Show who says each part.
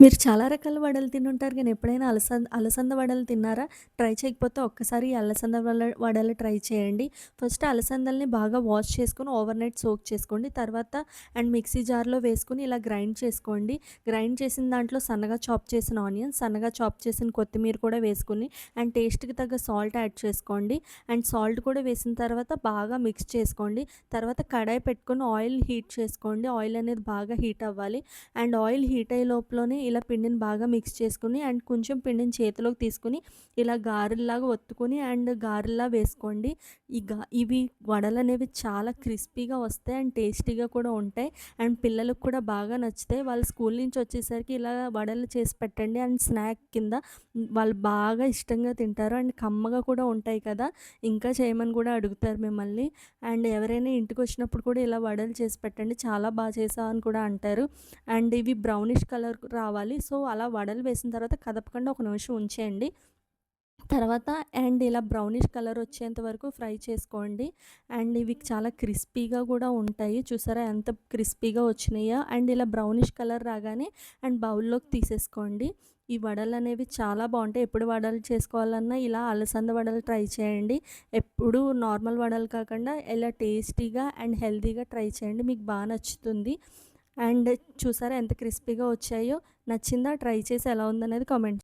Speaker 1: మీరు చాలా రకాల వడలు తినుంటారు గానీ, ఎప్పుడైనా అలసంద వడలు తిన్నారా? ట్రై చేయకపోతే ఒక్కసారి ఈ అలసంద వడలు ట్రై చేయండి. ఫస్ట్ అలసందల్ని బాగా వాష్ చేసుకొని ఓవర్‌నైట్ సోక్ చేసుకోండి. తర్వాత మిక్సీ జార్‌లో వేసుకొని ఇలా గ్రైండ్ చేసుకోండి. గ్రైండ్ చేసిన దాంట్లో సన్నగా చాప్ చేసిన ఆనియన్స్, సన్నగా చాప్ చేసిన కొత్తిమీర కూడా వేసుకొని టేస్ట్‌కి తగ్గ సాల్ట్ యాడ్ చేసుకోండి. సాల్ట్ కూడా వేసిన తర్వాత బాగా మిక్స్ చేసుకోండి. తర్వాత కడాయి పెట్టుకొని ఆయిల్ హీట్ చేసుకోండి. ఆయిల్ అనేది బాగా హీట్ అవ్వాలి. ఆయిల్ హీట్ అయ్యే లోపలనే ఇలా పిండిని బాగా మిక్స్ చేసుకొని కొంచెం పిండిని చేతిలోకి తీసుకొని ఇలా గారెల్లాగా ఒత్తుకొని గారెల్లా వేసుకోండి. ఇవి వడలనేవి చాలా క్రిస్పీగా వస్తాయి టేస్టీగా కూడా ఉంటాయి. పిల్లలకు కూడా బాగా నచ్చుతాయి. వాళ్ళు స్కూల్ నుంచి వచ్చేసరికి ఇలా వడలు చేసి పెట్టండి స్నాక్ కింద వాళ్ళు బాగా ఇష్టంగా తింటారు. కమ్మగా కూడా ఉంటాయి కదా! ఇంకా చేయమని కూడా అడుగుతారు మిమ్మల్ని. ఎవరైనా ఇంటికొచ్చినప్పుడు కూడా ఇలా వడలు చేసి పెట్టండి. చాలా చేశావు అని కూడా అంటారు. ఇవి బ్రౌనిష్ కలర్ రావాలి. సో, అలా వడలు వేసిన తర్వాత కదపకుండా ఒక నిమిషం ఉంచేయండి. తర్వాత ఇలా బ్రౌనిష్ కలర్ వచ్చేంత వరకు ఫ్రై చేసుకోండి. ఇవి చాలా క్రిస్పీగా కూడా ఉంటాయి. చూసారా ఎంత క్రిస్పీగా వచ్చినాయో? ఇలా బ్రౌనిష్ కలర్ రాగానే బౌల్‌లోకి తీసేసుకోండి. ఈ వడలనేవి చాలా బావుంటాయి. ఎప్పుడు వడలు చేసుకోవాలన్నా ఇలా అలసంద వడలు ట్రై చేయండి. ఎప్పుడు నార్మల్ వడలు కాకుండా ఇలా టేస్టీగా హెల్తీగా ట్రై చేయండి. మీకు నచ్చుతుంది. చూసారా ఎంత క్రిస్పీగా వచ్చాయో? నచ్చిందా? ట్రై చేసి ఎలా ఉందనేది కామెంట్